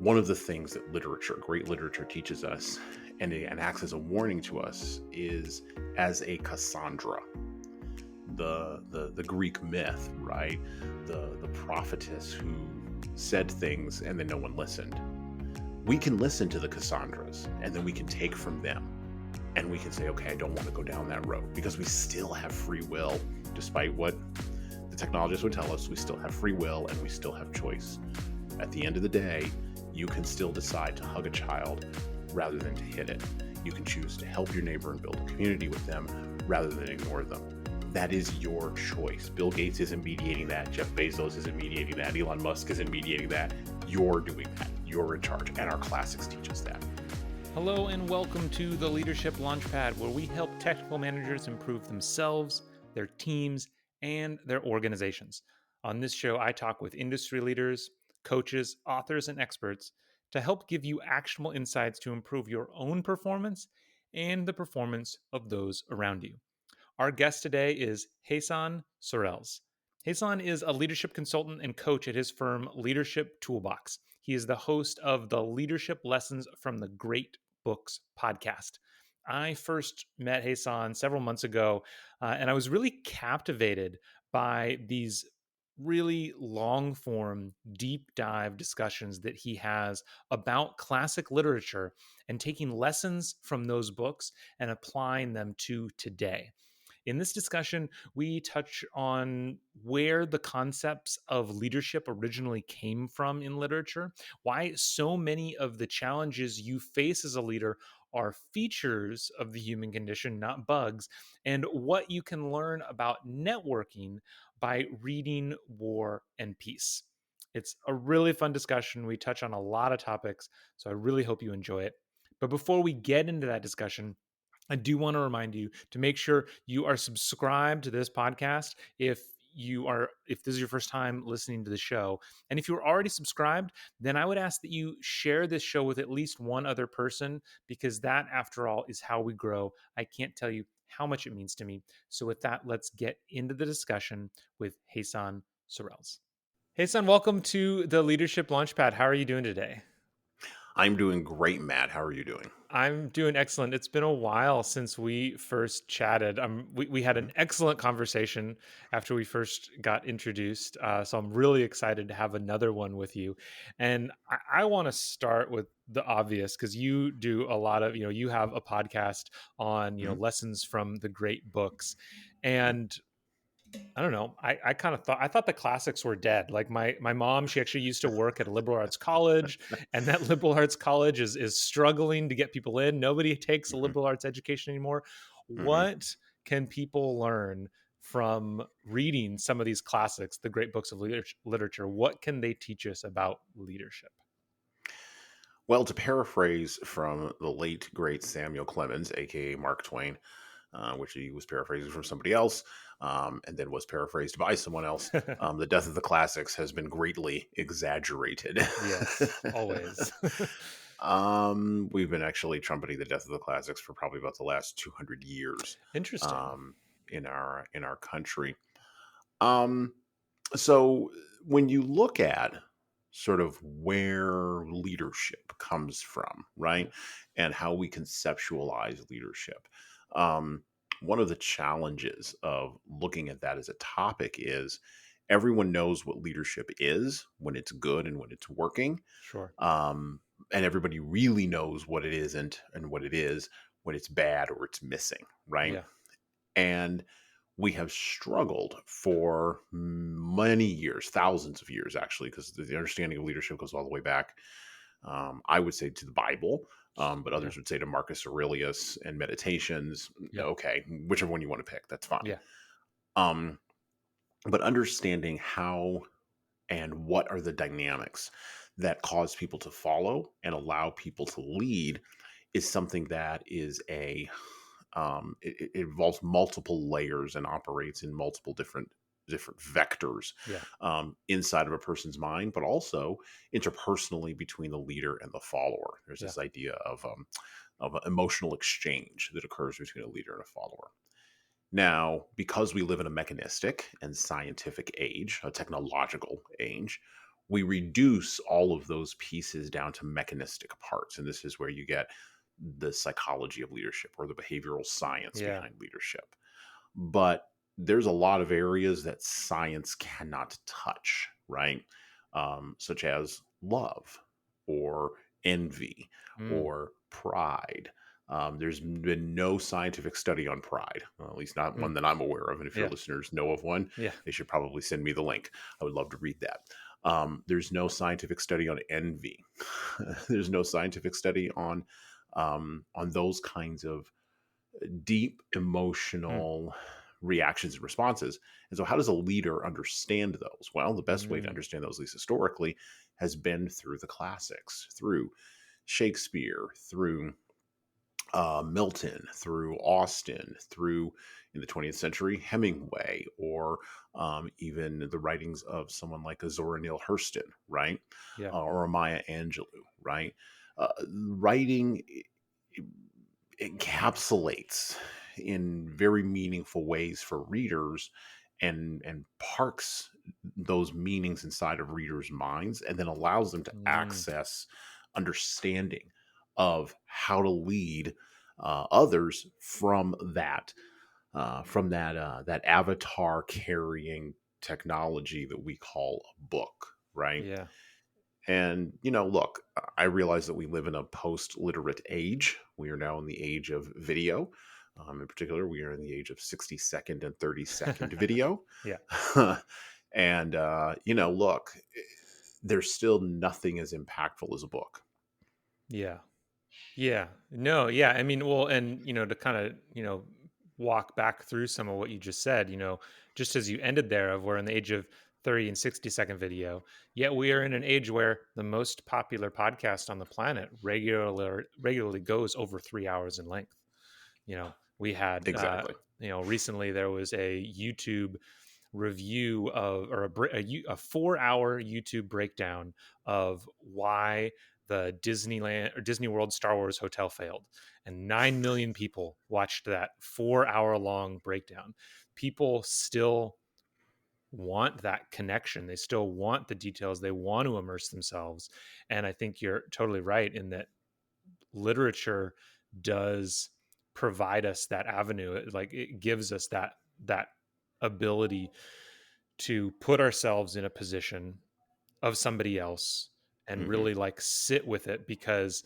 One of the things that great literature teaches us and acts as a warning to us is as a Cassandra, the Greek myth, right? The prophetess who said things and then no one listened. We can listen to the Cassandras and then we can take from them and we can say, okay, I don't want to go down that road, because we still have free will. Despite what the technologists would tell us, we still have free will and we still have choice. At the end of the day, you can still decide to hug a child rather than to hit it. You can choose to help your neighbor and build a community with them rather than ignore them. That is your choice. Bill Gates isn't mediating that. Jeff Bezos isn't mediating that. Elon Musk isn't mediating that. You're doing that. You're in charge. And our classics teach us that. Hello and welcome to the Leadership Launchpad, where we help technical managers improve themselves, their teams, and their organizations. On this show, I talk with industry leaders, coaches, authors, and experts to help give you actionable insights to improve your own performance and the performance of those around you. Our guest today is Jesan Sorrells. Jesan is a leadership consultant and coach at his firm, Leadership Toolbox. He is the host of the Leadership Lessons from the Great Books podcast. I first met Jesan several months ago, and I was really captivated by these really long form, deep dive discussions that he has about classic literature and taking lessons from those books and applying them to today. In this discussion, we touch on where the concepts of leadership originally came from in literature, why so many of the challenges you face as a leader are features of the human condition, not bugs, and what you can learn about networking by reading War and Peace. It's a really fun discussion. We touch on a lot of topics, so I really hope you enjoy it. But before we get into that discussion, I do want to remind you to make sure you are subscribed to this podcast if this is your first time listening to the show. And if you're already subscribed, then I would ask that you share this show with at least one other person, because that, after all, is how we grow. I can't tell you how much it means to me. So with that, let's get into the discussion with Jesan Sorrells. Jesan, welcome to the Leadership Launchpad. How are you doing today? I'm doing great, Matt. How are you doing? I'm doing excellent. It's been a while since we first chatted. We had Mhm. an excellent conversation after we first got introduced. So I'm really excited to have another one with you. And I want to start with the obvious, because you do a lot of, you have a podcast on, Mhm. lessons from the great books. Mhm. And I don't know. I kind of thought the classics were dead. Like my mom, she actually used to work at a liberal arts college, and that liberal arts college is struggling to get people in. Nobody takes a Mhm. liberal arts education anymore. Mhm. What can people learn from reading some of these classics, the great books of literature? What can they teach us about leadership? Well, to paraphrase from the late, great Samuel Clemens, aka Mark Twain, which he was paraphrasing from somebody else, and then was paraphrased by someone else, the death of the classics has been greatly exaggerated. Yes, always. We've been actually trumpeting the death of the classics for probably about the last 200 years Interesting. um, in our country. Um, so when you look at sort of where leadership comes from, Yeah. right, and how we conceptualize leadership, um, one of the challenges of looking at that as a topic is everyone knows what leadership is when it's good and when it's working, Sure. um, and everybody really knows what it isn't and what it is when it's bad or it's missing, right? Yeah. And we have struggled for many years, thousands of years, actually, because the understanding of leadership goes all the way back, I would say, to the Bible, but Yeah. others would say to Marcus Aurelius and Meditations. Yeah. Okay, whichever one you want to pick, that's fine. Yeah. Um, but understanding how and what are the dynamics that cause people to follow and allow people to lead is something that is it involves multiple layers and operates in multiple different vectors Yeah. inside of a person's mind, but also interpersonally between the leader and the follower. There's Yeah. this idea of emotional exchange that occurs between a leader and a follower. Now, because we live in a mechanistic and scientific age, a technological age, we reduce all of those pieces down to mechanistic parts. And this is where you get the psychology of leadership or the behavioral science Yeah. behind leadership. But there's a lot of areas that science cannot touch, right? Such as love or envy Mm. or pride. There's been no scientific study on pride, well, at least not one Mm. that I'm aware of. And if your Yeah. listeners know of one, Yeah. they should probably send me the link. I would love to read that. There's no scientific study on envy. There's no scientific study on those kinds of deep Mm. emotional reactions and responses. And so, how does a leader understand those? Well, the best way to Mm. understand those, at least historically, has been through the classics, through Shakespeare, through Milton, through Austen, through in the 20th century, Hemingway, or even the writings of someone like a Zora Neale Hurston, right? Yeah. Or a Maya Angelou, right? Writing encapsulates in very meaningful ways for readers and parks those meanings inside of readers' minds and then allows them to Mm. access understanding of how to lead others from that avatar carrying technology that we call a book, right? Yeah. And, look, I realize that we live in a post literate age. We are now in the age of video. In particular, we are in the age of 60-second and 30-second video. Yeah. And, look, there's still nothing as impactful as a book. Yeah. Yeah. No, yeah. I mean, well, and to kind of, walk back through some of what you just said, just as you ended there of we're in the age of 30 and 60-second video, yet we are in an age where the most popular podcast on the planet regularly goes over 3 hours in length. We had Exactly. recently there was a YouTube review of or a 4 hour YouTube breakdown of why the Disneyland or Disney World Star Wars hotel failed. And 9 million people watched that 4 hour long breakdown. People still want that connection. They still want the details. They want to immerse themselves. And I think you're totally right in that literature does provide us that avenue. Like it gives us that ability to put ourselves in a position of somebody else and Hmm. really like sit with it because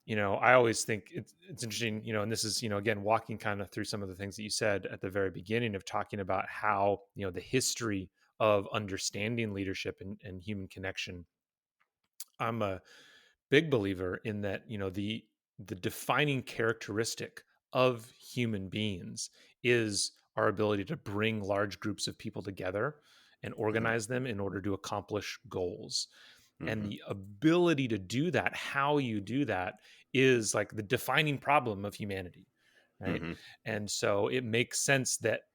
I always think it's interesting, and this is again walking kind of through some of the things that you said at the very beginning of talking about how the history of understanding leadership and human connection. I'm a big believer in that the defining characteristic of human beings is our ability to bring large groups of people together and Hmm. organize them in order to accomplish goals. And Hmm. the ability to do that, how you do that, is like the defining problem of humanity, right? Hmm. And so it makes sense that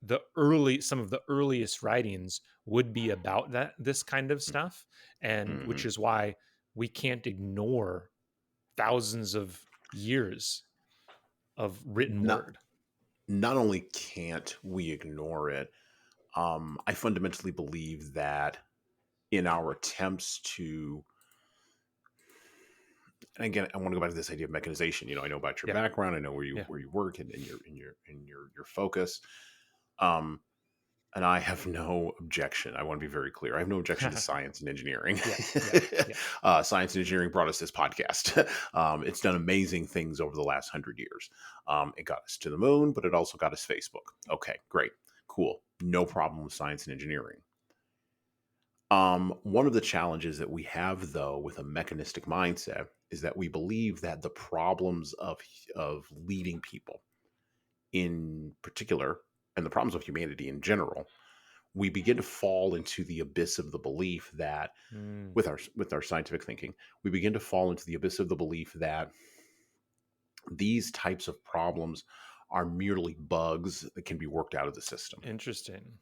some of the earliest writings would be about this kind of stuff, and Hmm. which is why we can't ignore thousands of years of written Not word. not only can't we ignore it, I fundamentally believe that in our attempts to, and again, I want to go back to this idea of mechanization. I know about your Yeah. background, I know where you Yeah. where you work and your focus. Um, and I have no objection. I want to be very clear. I have no objection to science and engineering. Yeah. Yeah. Yeah. Science and engineering brought us this podcast. It's done amazing things over the last 100 years. It got us to the moon, but it also got us Facebook. Okay, great, cool. No problem with science and engineering. One of the challenges that we have, though, with a mechanistic mindset is that we believe that the problems of leading people, in particular, and the problems of humanity in general, we begin to fall into the abyss of the belief that, Mm, with our scientific thinking, we begin to fall into the abyss of the belief that these types of problems are merely bugs that can be worked out of the system interesting.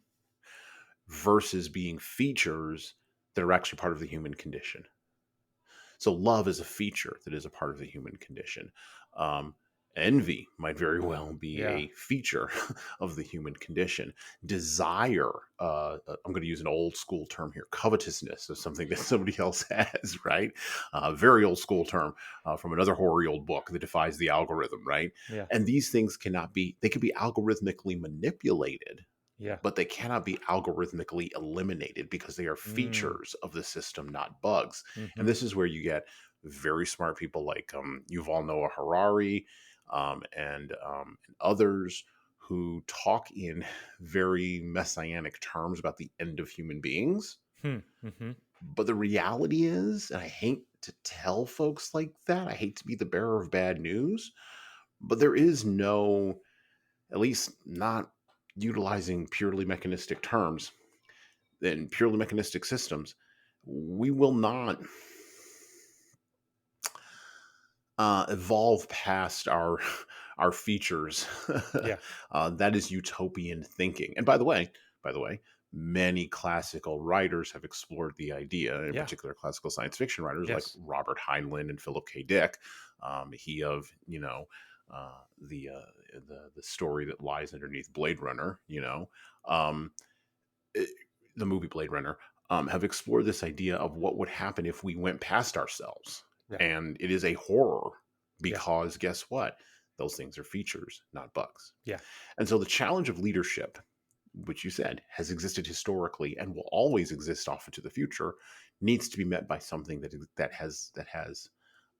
versus being features that are actually part of the human condition. So love is a feature that is a part of the human condition. Um, Envy might very well be Yeah. a feature of the human condition. Desire, I'm going to use an old school term here, covetousness of something that somebody else has, right? Very old school term from another hoary old book that defies the algorithm, right? Yeah. And these things cannot be, they can be algorithmically manipulated, Yeah. but they cannot be algorithmically eliminated because they are Mm. features of the system, not bugs. And Hmm. this is where you get very smart people like Yuval Noah Harari and others who talk in very messianic terms about the end of human beings. Hmm. Hmm. But the reality is, and I hate to tell folks like that, I hate to be the bearer of bad news, but there is no, at least not utilizing purely mechanistic terms and purely mechanistic systems, we will not evolve past our our features. Yeah. That is utopian thinking. And by the way, many classical writers have explored the idea. In Yeah. particular, classical science fiction writers like Yes. Robert Heinlein and Philip K. Dick. He of uh, the the story that lies underneath Blade Runner. Um, it- the movie Blade Runner, have explored this idea of what would happen if we went past ourselves. Yeah. And it is a horror Yeah. because guess what? Those things are features, not bugs. Yeah. And so the challenge of leadership, which you said has existed historically and will always exist off into the future, needs to be met by something that has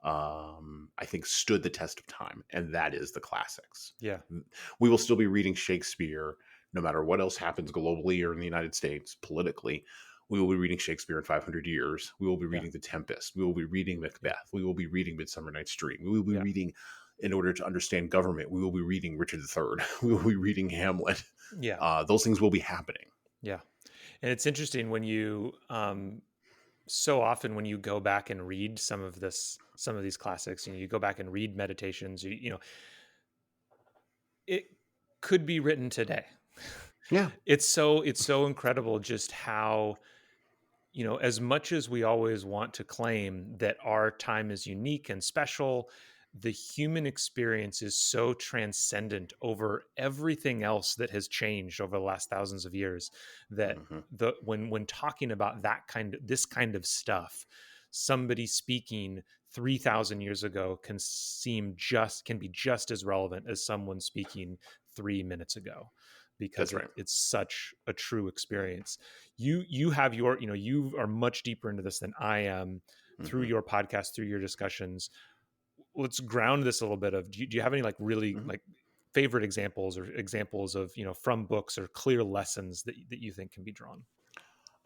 I think stood the test of time, and that is the classics. Yeah. We will still be reading Shakespeare no matter what else happens globally or in the United States politically. We will be reading Shakespeare in 500 years. We will be Yeah. reading The Tempest. We will be reading Yeah. Macbeth. We will be reading Midsummer Night's Dream. We will be Yeah. reading, in order to understand government, we will be reading Richard III. We will be reading Hamlet. Yeah. Those things will be happening. Yeah. And it's interesting when you so often when you go back and read some of these classics, you go back and read meditations, it could be written today. Yeah. It's so incredible just how, as much as we always want to claim that our time is unique and special, the human experience is so transcendent over everything else that has changed over the last thousands of years that Hmm. the when talking about this kind of stuff, somebody speaking 3,000 years ago can be just as relevant as someone speaking 3 minutes ago, because That's right. it's such a true experience. You have your, you are much deeper into this than I am through Hmm. your podcast, through your discussions. Let's ground this a little bit of, do you have any like really Hmm. like favorite examples, or examples of, from books, or clear lessons that you think can be drawn?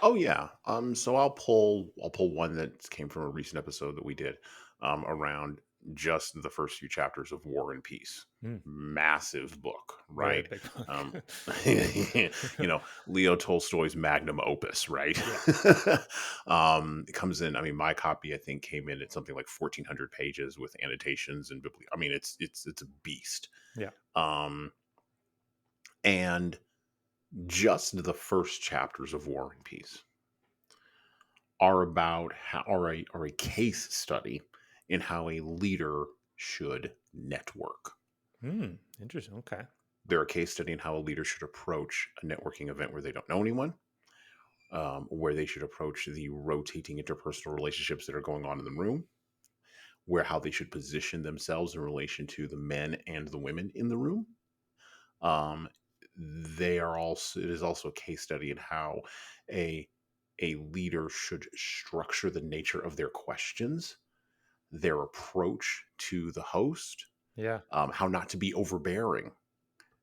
Oh yeah. So I'll pull one that came from a recent episode that we did around just the first few chapters of War and Peace. Mm, Massive book, very right? big Um, book. Leo Tolstoy's magnum opus, right? Yeah. It comes in. I mean, my copy I think came in at something like 1,400 pages with annotations and I mean, it's a beast. Yeah. Um, and just the first chapters of War and Peace are about how, are a case study in how a leader should network. Interesting. Okay. They're a case study in how a leader should approach a networking event where they don't know anyone, where they should approach the rotating interpersonal relationships that are going on in the room, where how they should position themselves in relation to the men and the women in the room. Um, they are also It is also a case study in how a a leader should structure the nature of their questions, their approach to the host, Yeah. how not to be overbearing,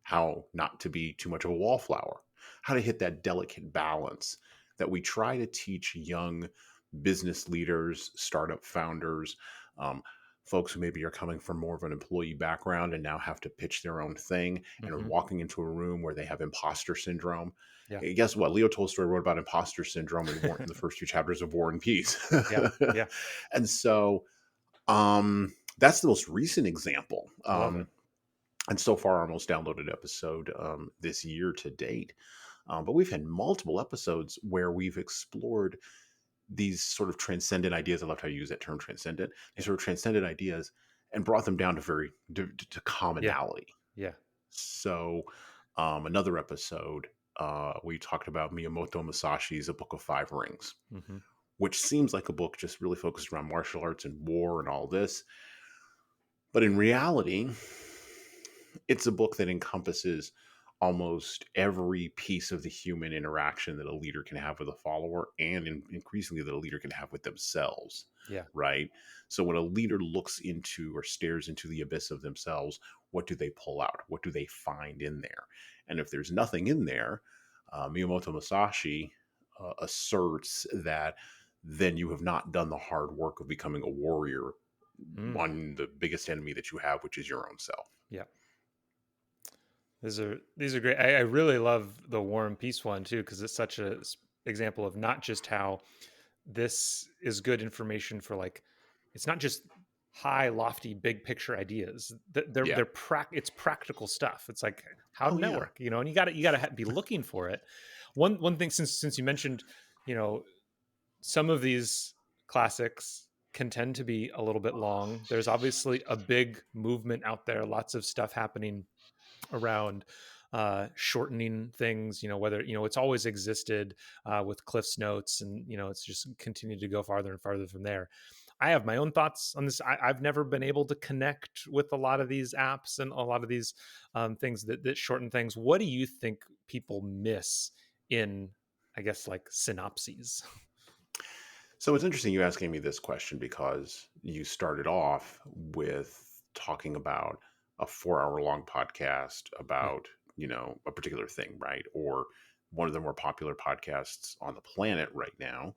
how not to be too much of a wallflower, how to hit that delicate balance that we try to teach young business leaders, startup founders, um, folks who maybe are coming from more of an employee background and now have to pitch their own thing and are Hmm. walking into a room where they have imposter syndrome. Yeah. Guess what? Leo Tolstoy wrote about imposter syndrome in the first few chapters of War and Peace. Yeah. Yeah. And so that's the most recent example. I love it. And so far, our most downloaded episode this year to date. But we've had multiple episodes where we've explored these sort of transcendent ideas. I love how you use that term transcendent. These Yeah. sort of transcendent ideas and brought them down to to Yeah. commonality. Yeah. So, another episode, we talked about Miyamoto Musashi's A Book of Five Rings, Hmm. which seems like a book just really focused around martial arts and war and all this. But in reality, it's a book that encompasses almost every piece of the human interaction that a leader can have with a follower, and increasingly that a leader can have with themselves, Yeah. right? So when a leader looks into or stares into the abyss of themselves, what do they pull out? What do they find in there? And if there's nothing in there, Miyamoto Musashi asserts that then you have not done the hard work of becoming a warrior Mm. on the biggest enemy that you have, which is your own self. Yeah. These are great. I really love the War and Peace one too, because it's such a example of not just how this is good information for like, it's not just high, lofty, big picture ideas. Yeah. It's practical stuff. It's like how to Oh yeah. network, and you gotta be looking for it. One thing, since you mentioned, you know, some of these classics can tend to be a little bit long. There's obviously a big movement out there, lots of stuff happening around shortening things, whether it's always existed with Cliff's Notes, and it's just continued to go farther and farther from there. I have my own thoughts on this. I've never been able to connect with a lot of these apps and a lot of these things that shorten things. What do you think people miss in, I guess, like synopses? So it's interesting you asking me this question because you started off with talking about a 4 hour long podcast Yeah. about, a particular thing, right? Or one of the more popular podcasts on the planet right now.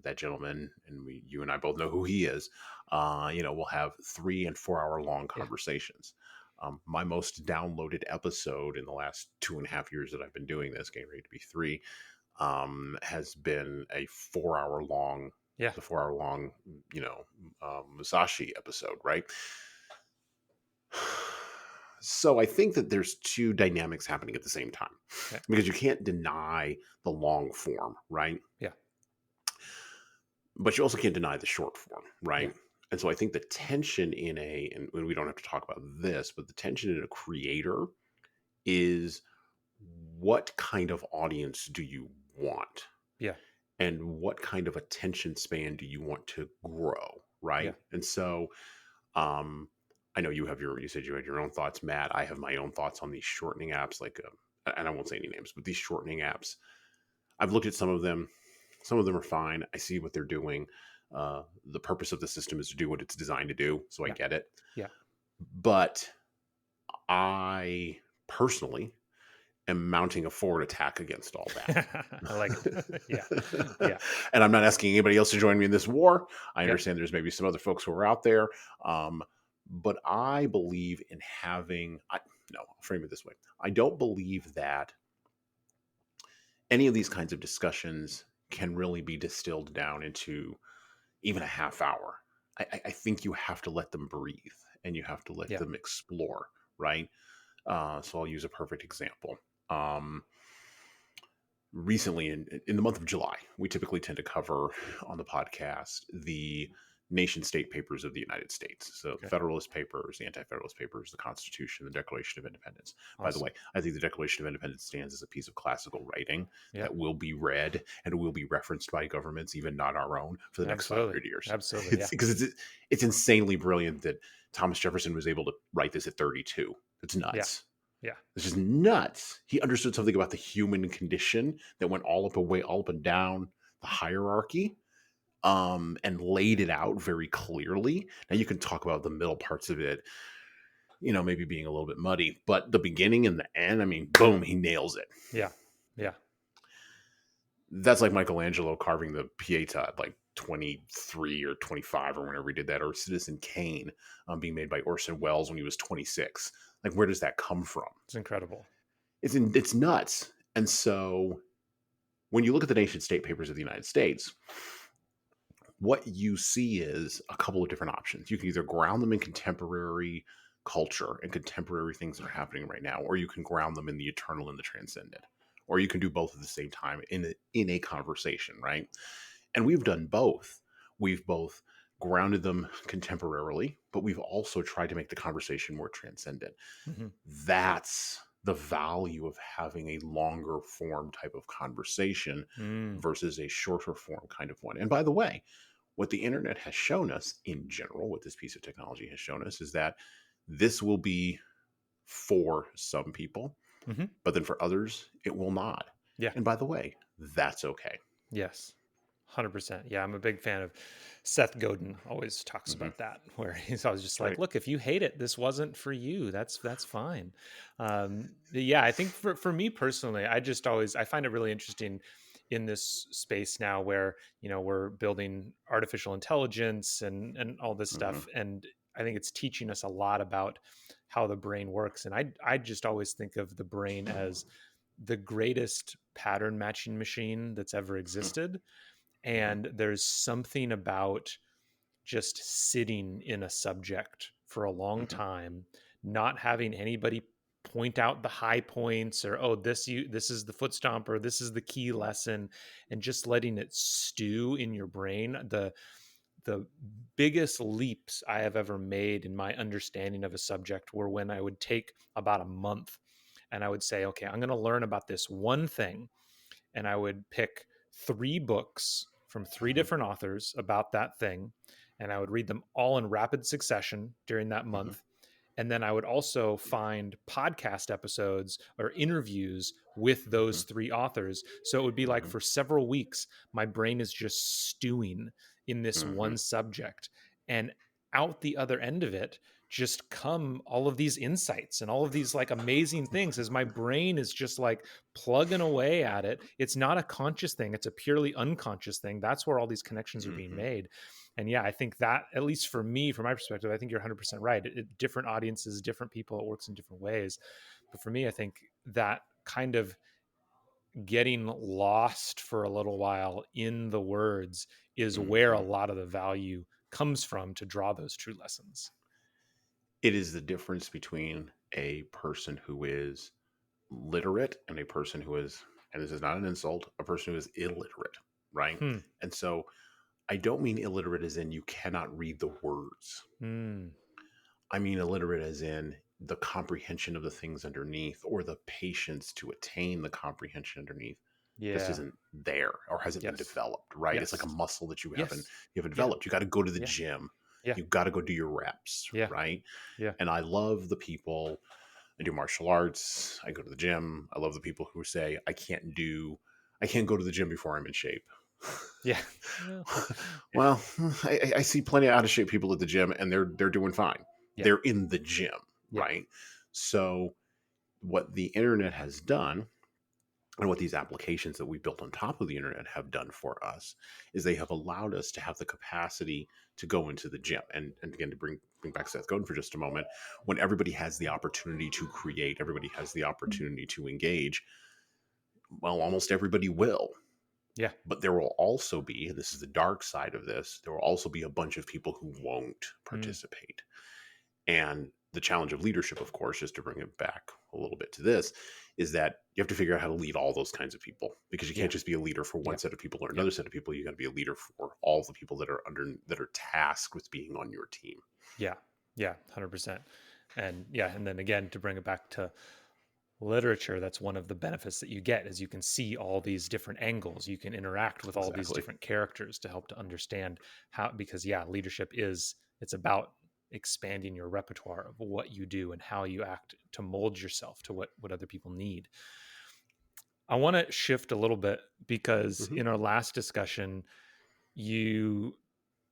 That gentleman, and you and I both know who he is, will have 3 and 4 hour long Yeah. conversations. My most downloaded episode in the last 2.5 years that I've been doing this, getting ready to be three, has been a 4 hour long, Yeah. the 4 hour long, you know, Musashi episode, right? So I think that there's two dynamics happening at the same time Okay. because you can't deny the long form, right? Yeah. But you also can't deny the short form, Yeah. right? And so I think the tension and we don't have to talk about this, but the tension in a creator is what kind of audience do you want? Yeah. And what kind of attention span do you want to grow, Yeah. right? And so um I know you said you had your own thoughts, Matt. I have my own thoughts on these shortening apps, like and I won't say any names, but these shortening apps, I've looked at some of them. Some of them are fine. I see what they're doing. The purpose of the system is to do what it's designed to do, so I Yeah. get it. Yeah. But I personally am mounting a forward attack against all that. I like it. Yeah. Yeah. And I'm not asking anybody else to join me in this war. I Yep. understand there's maybe some other folks who are out there. Um, but I believe in no, I'll frame it this way. I don't believe that any of these kinds of discussions can really be distilled down into even a half hour. I think you have to let them breathe and you have to let Yeah. them explore, right? So I'll use a perfect example. Um, Recently in the month of July, we typically tend to cover on the podcast the nation state papers of the United States. So the Okay. Federalist Papers, the Anti-Federalist Papers, the Constitution, the Declaration of Independence. By the way, Awesome. I think the Declaration of Independence stands as a piece of classical writing Yeah. that will be read and will be referenced by governments, even not our own, for the next Absolutely. 500 years. Absolutely. It's Yeah. because it's insanely brilliant that Thomas Jefferson was able to write this at 32. It's Yeah. nuts. Yeah. It's just nuts. He understood something about the human condition that went all up and down the hierarchy, and laid it out very clearly. Now you can talk about the middle parts of it, maybe being a little bit muddy, but the beginning and the end, I mean, boom, he nails it. Yeah. Yeah. That's like Michelangelo carving the Pieta at like 23 or 25 or whenever he did that, or Citizen Kane being made by Orson Welles when he was 26. Like, where does that come from? It's incredible. It's nuts. And so when you look at the nation state papers of the United States, what you see is a couple of different options. You can either ground them in contemporary culture and contemporary things that are happening right now, or you can ground them in the eternal and the transcendent, or you can do both at the same time in a conversation, right? And we've done both. We've both grounded them contemporarily, but we've also tried to make the conversation more transcendent. Hmm. That's the value of having a longer form type of conversation Mm. versus a shorter form kind of one. And by the way, what the internet has shown us in general, what this piece of technology has shown us, is that this will be for some people, Hmm. but then for others, it will not. Yeah. And by the way, that's okay. Yes. 100%. Yeah, I'm a big fan of Seth Godin always talks Hmm. about that, where he's always just That's like, right. look, if you hate it, this wasn't for you. That's fine. Yeah, I think for me personally, I find it really interesting in this space now where, we're building artificial intelligence and all this Hmm. stuff. And I think it's teaching us a lot about how the brain works. And I just always think of the brain as the greatest pattern matching machine that's ever existed. Hmm. And there's something about just sitting in a subject for a long Hmm. time, not having anybody point out the high points, or oh, this is the foot stomp, or this is the key lesson, and just letting it stew in your brain. The biggest leaps I have ever made in my understanding of a subject were when I would take about a month and I would say, okay, I'm going to learn about this one thing, and I would pick three books from three Hmm. different authors about that thing, and I would read them all in rapid succession during that Hmm. month. And then I would also find podcast episodes or interviews with those Hmm. three authors. So it would be like Hmm. for several weeks, my brain is just stewing in this Hmm. one subject. And out the other end of it, just come all of these insights and all of these like amazing things as my brain is just like plugging away at it. It's not a conscious thing, it's a purely unconscious thing. That's where all these connections are being Hmm. made. And yeah, I think that, at least for me, from my perspective, I think you're 100% right. Different audiences, different people, it works in different ways. But for me, I think that kind of getting lost for a little while in the words is where a Hmm. lot of the value comes from to draw those true lessons. It is the difference between a person who is literate and a person who is, and this is not an insult, a person who is illiterate, right? Hmm. And so I don't mean illiterate as in you cannot read the words. Mm. I mean illiterate as in the comprehension of the things underneath, or the patience to attain the comprehension underneath just Yeah. isn't there, or hasn't been Yes. developed, right? It's like a Yes. muscle that Yes. you haven't Yeah. developed. You got to go to the Yeah. gym. Yeah. You got to go do your reps, Yeah. right? Yeah. And I love the people. I do martial arts. I go to the gym. I love the people who say I can't go to the gym before I'm in shape. Yeah. Well, yeah. Well, I see plenty of out of shape people at the gym, and they're doing fine. Yeah. They're in the gym, Yeah. right? So what the internet has done, and what these applications that we built on top of the internet have done for us, is they have allowed us to have the capacity to go into the gym. And again, to bring back Seth Godin for just a moment, when everybody has the opportunity to create, everybody has the opportunity to engage, well, almost everybody will. Yeah. But there will also be, and this is the dark side of this, there will also be a bunch of people who won't Mm. participate. And the challenge of leadership, of course, just to bring it back a little bit to this, is that you have to figure out how to lead all those kinds of people, because you Yeah. can't just be a leader for one Yeah. set of people or Yeah. another set of people. You got to be a leader for all the people that are tasked with being on your team. Yeah. Yeah. 100%. And yeah. And then again, to bring it back to literature, that's one of the benefits that you get, is you can see all these different angles. You can interact with all these Exactly. different characters to help to understand how, because yeah, leadership it's about expanding your repertoire of what you do and how you act to mold yourself to what other people need. I want to shift a little bit because Hmm. in our last discussion, you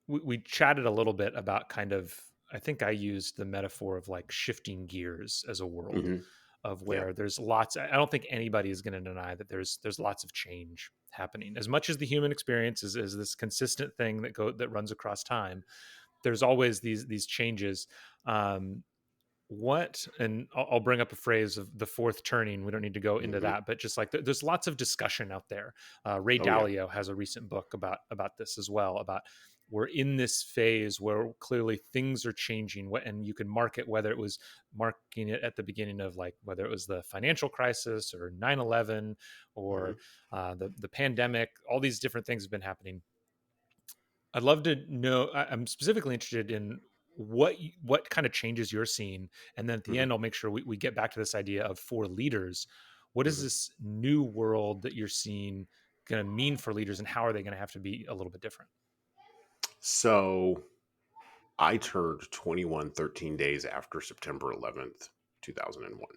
we chatted a little bit about kind of, I think I used the metaphor of like shifting gears as a world, Hmm. of Yeah. where there's lots. I don't think anybody is going to deny that there's lots of change happening. As much as the human experience is this consistent thing that runs across time, there's always these changes. um and I'll bring up a phrase of the fourth turning. We don't need to go into Hmm. that, but just like there's lots of discussion out there. Ray Oh yeah. Dalio has a recent book about this as well, about we're in this phase where clearly things are changing. And you can mark it, whether it was marking it at the beginning of, like, whether it was the financial crisis or 9/11 Hmm. or the pandemic. All these different things have been happening. I'd love to know. I'm specifically interested in what kind of changes you're seeing, and then at the Mhm, end, I'll make sure we get back to this idea of for leaders. What is mhm. this new world that you're seeing going to mean for leaders, and how are they going to have to be a little bit different? So I turned 21 13 days after September 11th, 2001.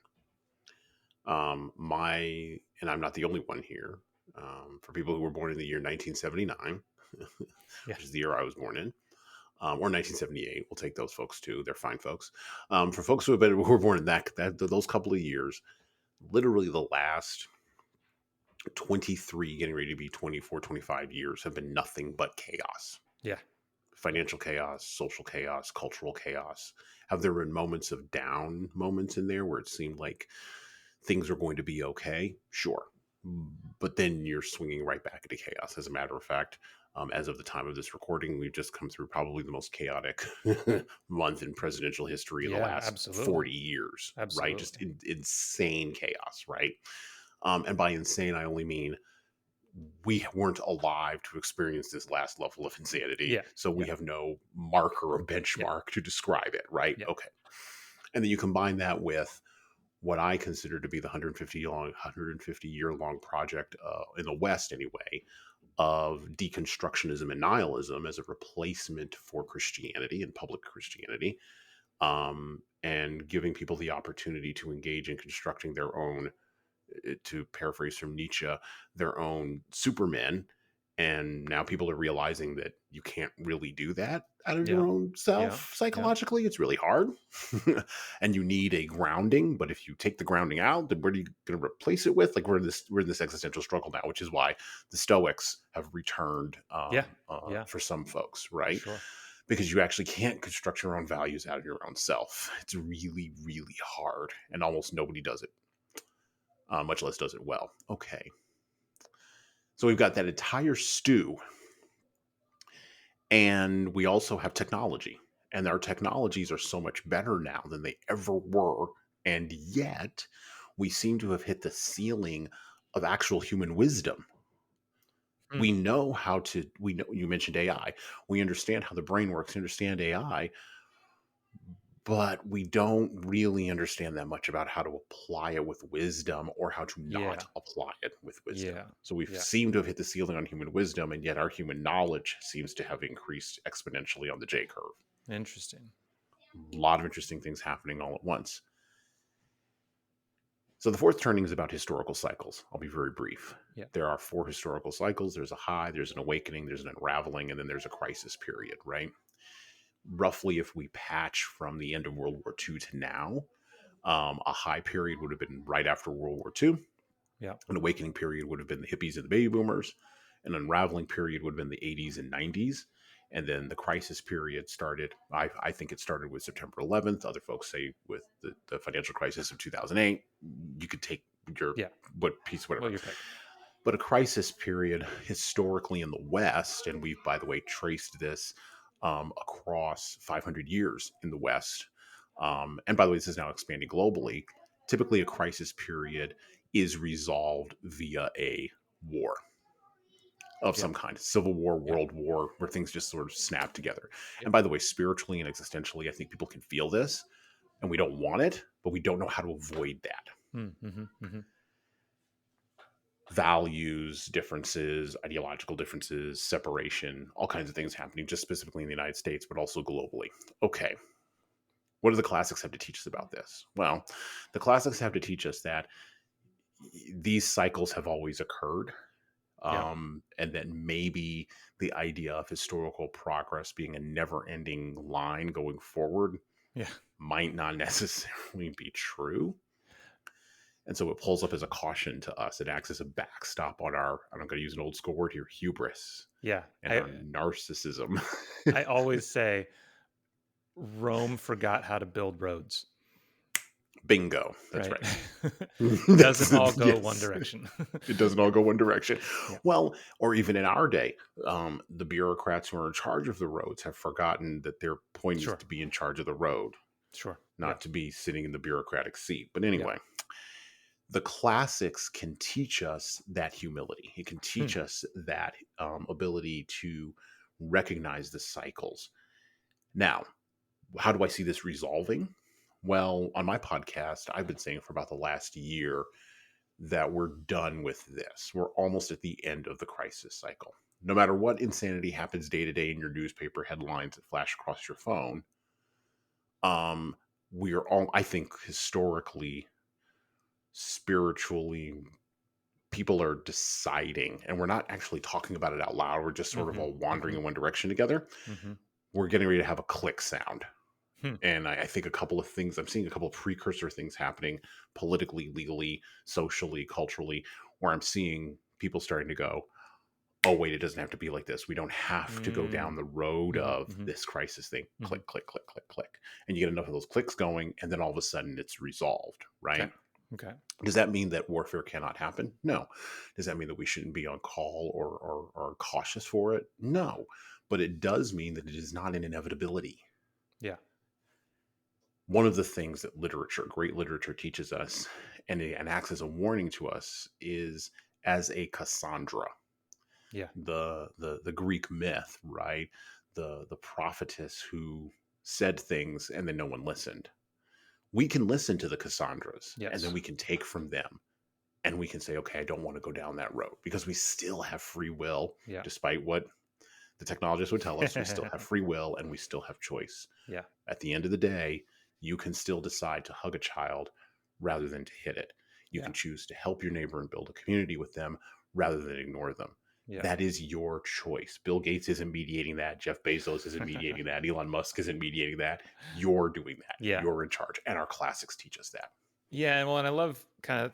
And I'm not the only one here. For people who were born in the year 1979, Yeah, which is the year I was born in, or 1978, we'll take those folks too. They're fine folks. For folks who were born in those couple of years, literally the last 23, getting ready to be 24, 25 years have been nothing but chaos. yeah, Financial chaos, social chaos, cultural chaos. Have there been moments of down moments in there where it seemed like things are going to be okay? Sure. But then you're swinging right back into chaos. As a matter of fact, as of the time of this recording, we've just come through probably the most chaotic month in presidential history in the yeah. last Absolutely, 40 years, right? Just absolutely. insane chaos, right? And by insane, I only mean we weren't alive to experience this last level of insanity. Yeah, So we yeah, have no marker or yeah, benchmark to describe it, right? yeah, Okay. And then you combine that with what I consider to be the 150 year long project in the West, anyway, of deconstructionism and nihilism as a replacement for Christianity and public Christianity, and giving people the opportunity to engage in constructing their own, to paraphrase from Nietzsche, their own supermen. And now people are realizing that you can't really do that out of yeah, your own yeah, self yeah, psychologically. It's really hard. And you need a grounding. But if you take the grounding out, then what are you going to replace it with? Like we're in this existential struggle now, which is why the Stoics have returned, yeah, yeah. for some folks, right? Sure. Because you actually can't construct your own values out of your own self. It's really, really hard, and almost nobody does it, much less does it well. Okay. So we've got that entire stew, and we also have technology. And our technologies are so much better now than they ever were. And yet, we seem to have hit the ceiling of actual human wisdom. Mm, We know how to, we know, you mentioned AI. We understand how the brain works, understand AI, but we don't really understand that much about how to apply it with wisdom or how to not yeah, apply it with wisdom. yeah, So we yeah. seem to have hit the ceiling on human wisdom, and yet our human knowledge seems to have increased exponentially on the J curve. Interesting. A lot of interesting things happening all at once. So the fourth turning is about historical cycles. I'll be very brief. Yeah, There are four historical cycles. There's a high, there's an awakening, there's an unraveling, and then there's a crisis period, right? Roughly, if we patch from the end of World War II to now, a high period would have been right after World War II. yeah, An awakening period would have been the hippies and the baby boomers. An unraveling period would have been the 80s and 90s. And then the crisis period started, I think it started with September 11th. Other folks say with the financial crisis of 2008. You could take your yeah. what piece, Well, whatever. your pick. But a crisis period historically in the West, and we've, by the way, traced this across 500 years in the West. And by the way, this is now expanding globally. Typically, a crisis period is resolved via a war of Yeah, some kind, civil war, yeah, world war, where things just sort of snap together. yeah. And by the way, spiritually and existentially, I think people can feel this, and we don't want it, but we don't know how to avoid that. Mm, mm-hmm, mm-hmm. Values differences, ideological differences, separation, all kinds of things happening just specifically in the United States, but also globally. Okay. What do the classics have to teach us about this? Well, the classics have to teach us that these cycles have always occurred. Yeah, And that maybe the idea of historical progress being a never ending line going forward yeah, might not necessarily be true. And so it pulls up as a caution to us. It acts as a backstop on our, and I'm going to use an old school word here, hubris yeah. and our narcissism. I always say Rome forgot how to build roads, Bingo. That's right? right. Doesn't all go one Yes. direction. It doesn't all go one direction. Yeah, Well, or even in our day, the bureaucrats who are in charge of the roads have forgotten that their point is sure, to be in charge of the road, sure. Yeah, not to be sitting in the bureaucratic seat. But yeah. anyway, the classics can teach us that humility. It can Hmm. teach us that ability to recognize the cycles. Now, how do I see this resolving? Well, on my podcast, I've been saying for about the last year that we're done with this. We're almost at the end of the crisis cycle. No matter what insanity happens day to day in your newspaper headlines that flash across your phone, um, we are all, I think, historically, spiritually, people are deciding, and we're not actually talking about it out loud. We're just sort of Mm-hmm. all wandering Mm-hmm. in one direction together. Mm-hmm. We're getting ready to have a click sound. Hmm. And I think a couple of things, I'm seeing a couple of precursor things happening politically, legally, socially, culturally, where I'm seeing people starting to go, oh, wait, it doesn't have to be like this. We don't have to go down Mm. the road Mm-hmm. of Mm-hmm. this crisis thing. Mm-hmm. Click, click, click, click, click. And you get enough of those clicks going, and then all of a sudden it's resolved, Okay. right? Okay. Does that mean that warfare cannot happen? No. Does that mean that we shouldn't be on call or cautious for it? No. But it does mean that it is not an inevitability. Yeah. One of the things that literature, great literature, teaches us and acts as a warning to us is as a Cassandra, Yeah. the Greek myth, right? The prophetess who said things and then no one listened. We can listen to the Cassandras and then Yes. we can take from them and we can say, okay, I don't want to go down that road because we still have free will, Yeah. despite what the technologists would tell us. We still have free will and we still have choice. Yeah. At the end of the day, you can still decide to hug a child rather than to hit it. You Yeah. can choose to help your neighbor and build a community with them rather than ignore them. Yeah. That is your choice. Bill Gates isn't mediating that. Jeff Bezos isn't mediating that. Elon Musk isn't mediating that. You're doing that. Yeah. You're in charge. And our classics teach us that. Yeah, and well, and I love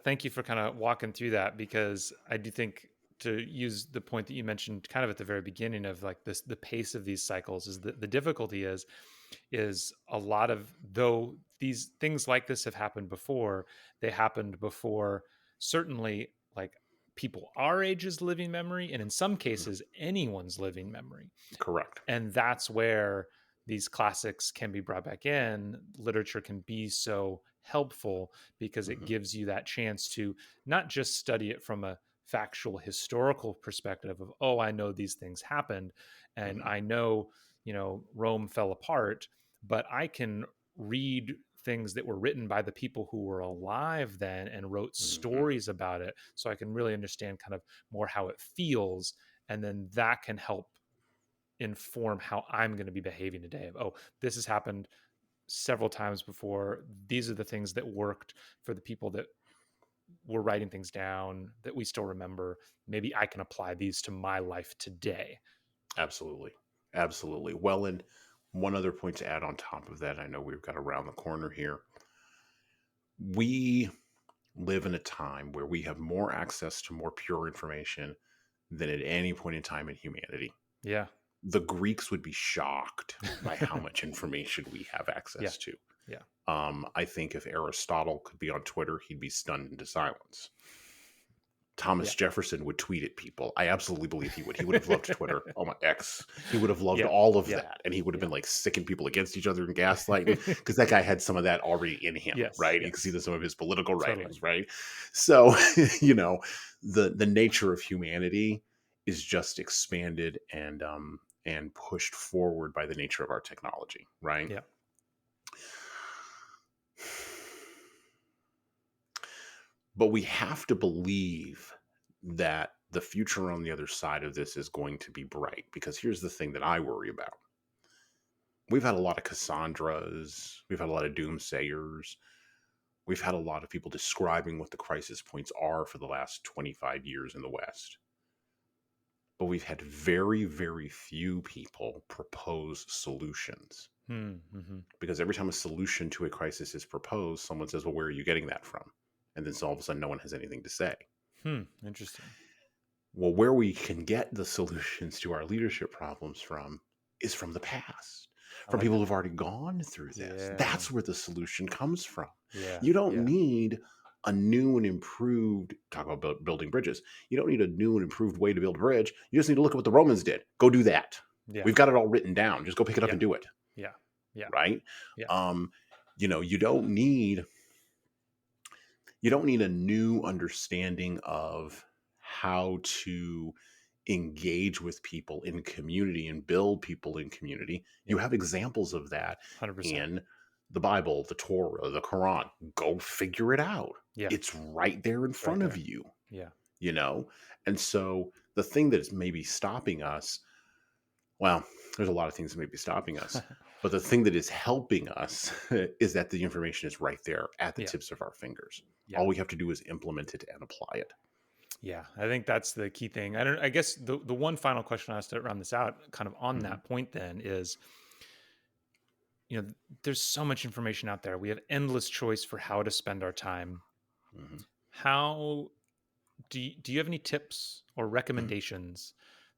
thank you for kind of walking through that, because I do think, to use the point that you mentioned kind of at the very beginning of like this, the pace of these cycles, is the difficulty is a lot of, though these things like this have happened before, they happened before certainly like people our age's living memory, and in some Mhm. cases anyone's living memory. Correct. And that's where these classics can be brought back in. Literature can be so helpful because it Mhm. gives you that chance to not just study it from a factual historical perspective of, oh, I know these things happened and Mhm. I know, Rome fell apart, but I can read things that were written by the people who were alive then and wrote Mhm. stories about it, so I can really understand kind of more how it feels, and then that can help inform how I'm going to be behaving today. Of, oh, this has happened several times before. These are the things that worked for the people that were writing things down that we still remember. Maybe I can apply these to my life today. Absolutely. Absolutely. Well, and one other point to add on top of that, I know we've got around the corner here. We live in a time where we have more access to more pure information than at any point in time in humanity. Yeah. The Greeks would be shocked by how much information we have Yeah. access to. Yeah. I think if Aristotle could be on Twitter, he'd be stunned into silence. Thomas Yeah. Jefferson would tweet at people. I absolutely believe he would. He would have loved Twitter. Oh my X. He would have loved Yeah. all of Yeah. that. And he would have Yeah. been like sicking people against each other and gaslighting because that guy had some of that already in him, Yes. right? You can see Yes. some of his political Totally. writings, right? So, you know, the nature of humanity is just expanded and pushed forward by the nature of our technology, right? Yeah. But we have to believe that the future on the other side of this is going to be bright, because here's the thing that I worry about. We've had a lot of Cassandras, we've had a lot of doomsayers, we've had a lot of people describing what the crisis points are for the last 25 years in the West. But we've had very, very few people propose solutions. Mm-hmm. Because every time a solution to a crisis is proposed, someone says, well, where are you getting that from? And then so all of a sudden no one has anything to say. Interesting. Well, where we can get the solutions to our leadership problems from is from the past, I from like people that. who've already gone through this. Yeah. That's where the solution comes from. Yeah. You don't Yeah. need a new and improved, talk about building bridges. You don't need a new and improved way to build a bridge. You just need to look at what the Romans did. Go do that. Yeah. We've got it all written down. Just go pick it up Yeah. and do it. Yeah. Yeah. Right. Yeah. You don't need a new understanding of how to engage with people in community and build people in community. You Yeah. have examples of that 100%. in the Bible, the Torah, the Quran. Go figure it out. Yeah. It's right there in It's right front of there. you, Yeah. you know? And so the thing that's maybe stopping us, well, there's a lot of things that may be stopping us, but the thing that is helping us is that the information is right there at the Yeah. tips of our fingers. Yeah. All we have to do is implement it and apply it. Yeah. I think that's the key thing. I guess the one final question I has to round this out kind of on Mhm, that point then is, there's so much information out there. We have endless choice for how to spend our time. mhm, How do you have any tips or mhm. recommendations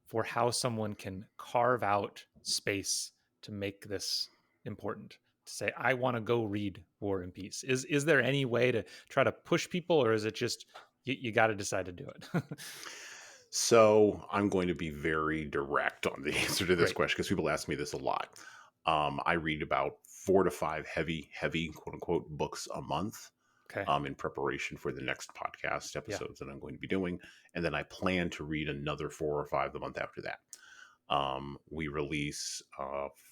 for how someone can carve out space to make this important? To say, I want to go read War and Peace. Is there any way to try to push people, or is it just you got to decide to do it? So I'm going to be very direct on the answer to this Great. question because people ask me this a lot. I read about 4 to 5 heavy, quote unquote, books a month Okay. in preparation for the next podcast Yeah. episodes that I'm going to be doing. And then I plan to read another 4 or 5 the month after that. We release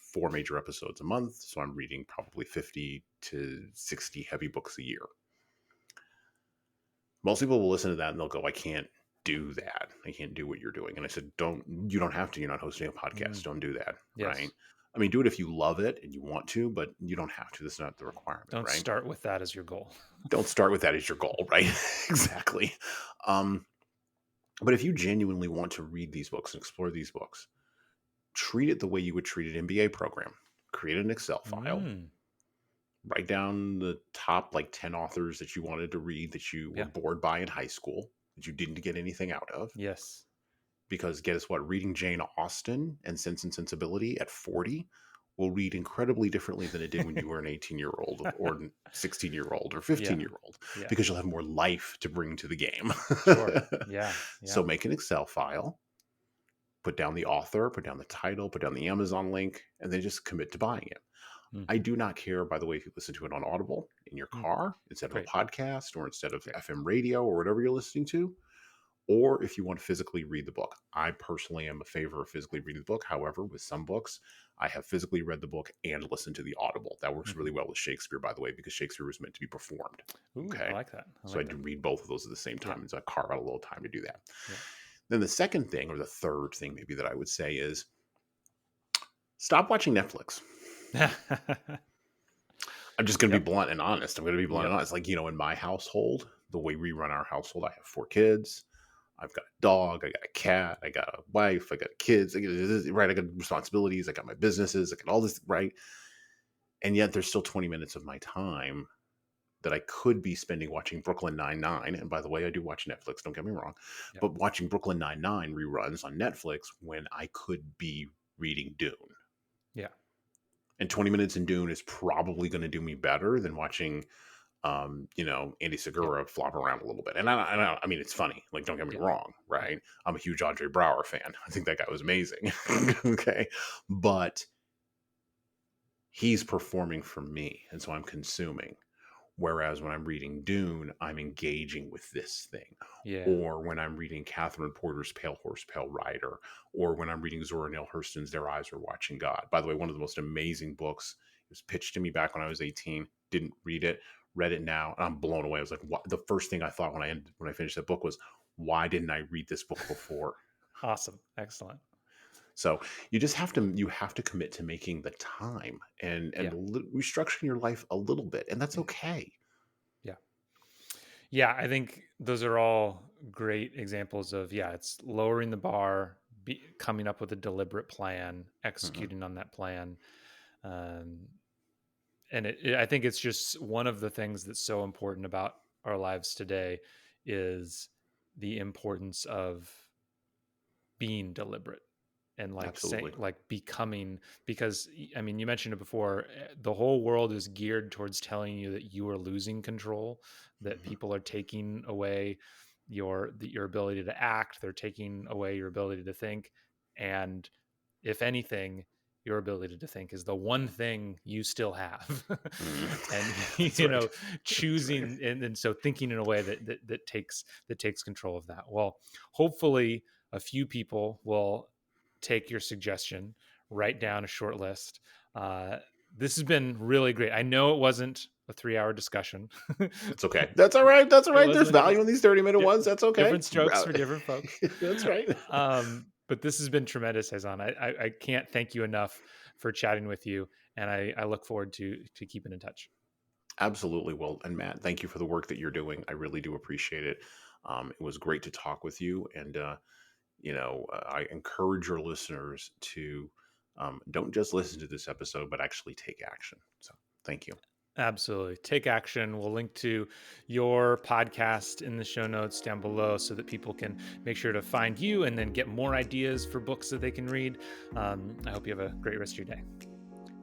4 major episodes a month. So I'm reading probably 50 to 60 heavy books a year. Most people will listen to that and they'll go, I can't do that. I can't do what you're doing. And I said, you don't have to. You're not hosting a podcast. Mm, Don't do that. Right. yes. I mean, do it if you love it and you want to, but you don't have to. That's not the requirement. Don't Right. start with that as your goal. Don't start with that as your goal. Right. Exactly. Um, but if you genuinely want to read these books and explore these books, treat it the way you would treat an MBA program. Create an Excel file, Mm, write down the top like 10 authors that you wanted to read that you were yeah. bored by in high school, that you didn't get anything out of. Yes. Because guess what? Reading Jane Austen and Sense and Sensibility at 40 will read incredibly differently than it did when you were an 18-year-old or 16-year-old or Yeah. 15-year-old Yeah. because you'll have more life to bring to the game. Sure. Yeah. So Yeah. make an Excel file, put down the author, put down the title, put down the Amazon link, and then just commit to buying it. I Mhm. do not care, by the way, if you listen to it on Audible in your Mm, car instead of a great. podcast or instead of Great. FM radio or whatever you're listening to, or if you want to physically read the book. I personally am a favor of physically reading the book. However, with some books, I have physically read the book and listened to the Audible. That works really Mhm. well with Shakespeare, by the way, because Shakespeare was meant to be performed. Ooh, I Okay. like that. I So I like that. do read both of those at the same Yeah. time. And so I carve out a little time to do that. Yeah. Then the second thing, or the third thing maybe that I would say is stop watching Netflix. I'm just going to be Yep. blunt and honest. I'm going to be blunt and Yep. honest. Like, in my household, the way we run our household, I have 4 kids. I've got a dog. I got a cat. I got a wife. I got kids. Right. I got responsibilities. I got my businesses. I got all this. Right. And yet there's still 20 minutes of my time that I could be spending watching Brooklyn Nine-Nine. And by the way, I do watch Netflix. Don't get me wrong. Yep. But watching Brooklyn Nine-Nine reruns on Netflix when I could be reading Dune. Yeah. And 20 minutes in Dune is probably going to do me better than watching Andy Yep. Segura flop around a little bit. And I mean, it's funny. Like, don't get me Yeah. wrong, right? I'm a huge Andre Brower fan. I think that guy was amazing. Okay. But he's performing for me. And so I'm consuming. Whereas when I'm reading Dune, I'm engaging with this thing. Yeah. Or when I'm reading Catherine Porter's Pale Horse, Pale Rider, or when I'm reading Zora Neale Hurston's Their Eyes Are Watching God. By the way, one of the most amazing books. It was pitched to me back when I was 18. Didn't read it. Read it now, and I'm blown away. I was like, what? The first thing I thought when I finished that book was, why didn't I read this book before? Awesome. Excellent. So you have to commit to making the time and Yeah. restructuring your life a little bit, and that's Yeah. okay. Yeah. Yeah. I think those are all great examples of, it's lowering the bar, coming up with a deliberate plan, Mhm. executing on that plan. Um, and I think it's just one of the things that's so important about our lives today is the importance of being deliberate and like saying, Absolutely. like becoming, because I mean, you mentioned it before, the whole world is geared towards telling you that you are losing control, that Mhm. people are taking away your ability to act, they're taking away your ability to think. And if anything, your ability to think is the one thing you still have. And That's right. That's right. choosing, and so thinking in a way that takes control of that. Well, hopefully a few people will take your suggestion, write down a short list. This has been really great. I know it wasn't a 3-hour discussion. It's okay. That's all right. That's all It right. There's wasn't. It value was in these 30-minute ones. That's okay. different strokes for different folks. That's right. But this has been tremendous, Jesan. I can't thank you enough for chatting with you, and I look forward to keeping in touch. Absolutely. Well, and Matt, thank you for the work that you're doing. I really do appreciate it. It was great to talk with you. And, I encourage your listeners to don't just listen to this episode, but actually take action. So thank you. Absolutely. Take action. We'll link to your podcast in the show notes down below so that people can make sure to find you and then get more ideas for books that they can read. I hope you have a great rest of your day.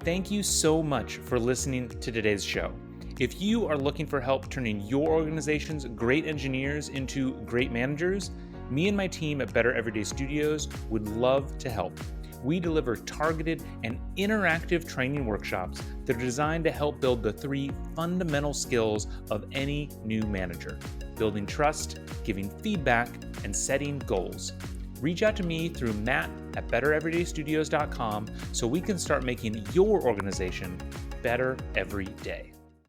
Thank you so much for listening to today's show. If you are looking for help turning your organization's great engineers into great managers, me and my team at Better Everyday Studios would love to help. We deliver targeted and interactive training workshops that are designed to help build the 3 fundamental skills of any new manager: building trust, giving feedback, and setting goals. Reach out to me through matt@bettereverydaystudios.com so we can start making your organization better every day.